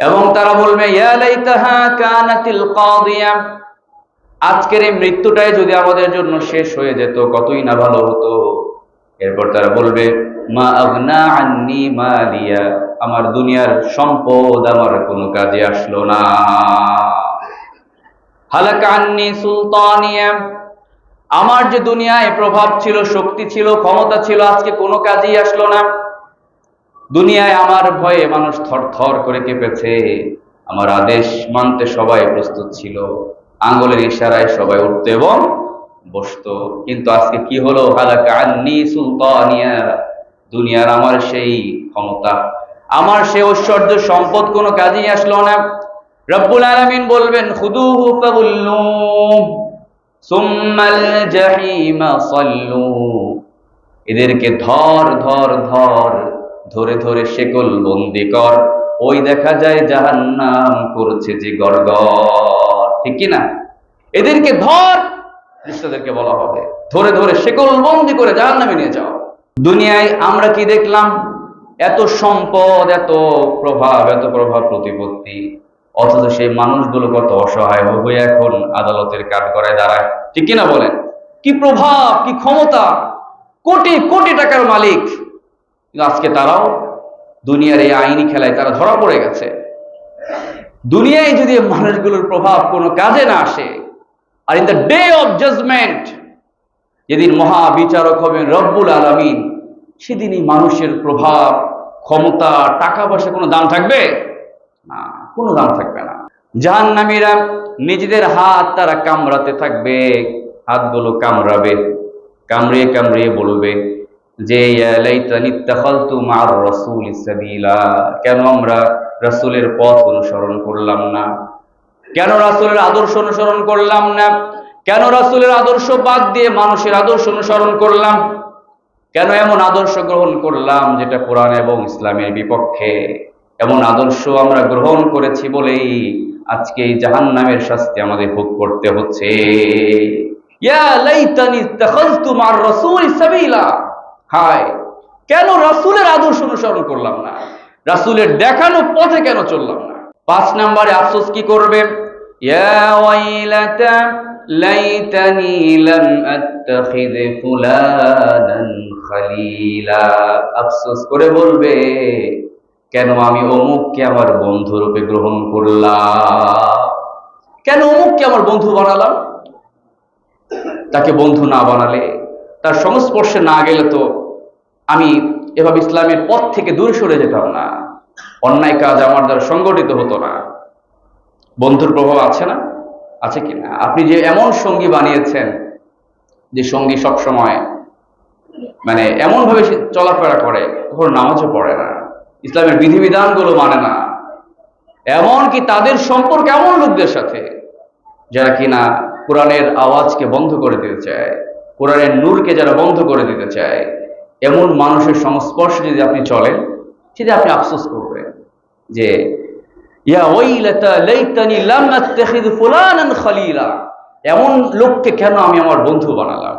এবং তারা বলবে ইয়া লাইতাহা কানাতিল কাদিয়া, আজকের এই মৃত্যুটাই যদি আমাদের জন্য শেষ হয়ে যেত কতই না ভালো হতো। এরপর তারা বলবে মা আগনা আন্নি মালিয়া, আমার দুনিয়ার সম্পদ আমার কোনো কাজে আসলো না। হালাকা আন্নি সুলতানিয়া, আমার যে দুনিয়ায় প্রভাব ছিল, শক্তি ছিল, ক্ষমতা ছিল, আজকে কোনো কাজেই আসলো না। দুনিয়ায় আমার ভয়ে মানুষ থরথর করে কেঁপেছে, আমার আদেশ মানতে সবাই প্রস্তুত ছিল, আঙ্গুলের ইশারায় সবাই উঠতো এবং বসতো। কিন্তু আজকে কি হলো? হালাকা আন্নি সুলতানিয়া, দুনিয়ার আমার সেই ক্ষমতা, আমার সেই ঐশ্বর্য সম্পদ কোনো কাজেই আসলো না। রব্বুল আলামিন বলবেন খুদুহু ফাগুল্লুহু সুম্মাল জাহিমা সাল্লু, এদেরকে ধর ধর ধর, ধরে ধরে শেকল বন্দি কর, ওই দেখা যায় জাহান্নাম করছে যে গড়গড়, ঠিক কি না? এদেরকে ধর, ফেরেশতাদেরকে বলা হবে ধরে ধরে শেকল বন্দি করে জাহান্নামে নিয়ে যাও। দুনিয়ায় আমরা কি দেখলাম? এত সম্পদ, এত প্রভাব প্রতিপত্তি, অথচ সেই মানুষগুলো কত অসহায় হয়ে এখন আদালতের কাঠগড়ায় দাঁড়ায়, ঠিক কিনা বলেন? কি প্রভাব, কি ক্ষমতা, কোটি কোটি টাকার মালিক, কিন্তু আজকে তারাও দুনিয়ার এই আইনি খেলায় তারা ধরা পড়ে গেছে। দুনিয়ায় যদি মানুষগুলোর প্রভাব কোনো কাজে না আসে, আর in the day of judgement, যেদিন মহাবিচারক হবেন রব্বুল আলামিন, সেদিনই মানুষের প্রভাব, ক্ষমতা, টাকা পয়সা কোনো দাম থাকবে না, কোনো দাম থাকবে না। জাহান্নামীরা নিজেদের হাত তারা কামড়াতে থাকবে, হাতগুলো কামড়াবে, কামড়িয়ে কামড়িয়ে বলবে যে ইয়া লাইতানি ইত্তাখাযতু মা'আর রাসূলি সাবিলা, কেন আমরা রাসূলের পথ অনুসরণ করলাম না, কেন রাসূলের আদর্শ অনুসরণ করলাম না, কেন রাসূলের আদর্শ বাদ দিয়ে মানুষের আদর্শ অনুসরণ করলাম, কেন এমন আদর্শ গ্রহণ করলাম যেটা কোরআন এবং ইসলামের বিপক্ষে। এমন আদর্শ আমরা গ্রহণ করেছি বলেই আজকে এই জাহান্নামের শাস্তি আমাদের ভোগ করতে হচ্ছে। ইয়া লাইতানি ইত্তাখাযতু মা'আর রাসূলি সাবিলা, হায়, কেন রাসূলের আদর্শ অনুসরণ করলাম না, রাসূলের দেখানো পথে কেন চললাম না। 5 নম্বরে আফসোস কি করবে? ইয়া ওয়াইলাতা লাইতানি লাম আত্তাখিয ফুলানান খলিলা, আফসোস করে বলবে কেন আমি অমুককে আমার বন্ধু রূপে গ্রহণ করলাম, কেন অমুককে আমার বন্ধু বানালাম। তাকে বন্ধু না বানালে, তার সংস্পর্শে না গেলে তো আমি এভাবে ইসলামের পথ থেকে দূরে সরে যেতাম না, অন্যায় কাজ আমার দ্বারা সংগঠিত হতো না। বন্ধুর প্রভাব আছে না? আছে কিনা? আপনি যে এমন সঙ্গী বানিয়েছেন, যে সঙ্গী সবসময় মানে এমন ভাবে চলাফেরা করে, কখনো নামাজও পড়ে না, ইসলামের বিধিবিধানগুলো মানে না, এমনকি তাদের সম্পর্ক এমন লোকদের সাথে যারা কিনা কোরআনের আওয়াজকে বন্ধ করে দিতে চায়, কোরআনের নূরকে যারা বন্ধ করে দিতে চায়, এমন মানুষের সংস্পর্শে যদি আপনি চলেন, সেটা আপনি আফসোস করবেন যে ইয়া ওয়াইলাতা লাইতানি লাম আত্তাখিয ফুলানান খলিলা, এমন লোককে কেন আমি আমার বন্ধু বানালাম।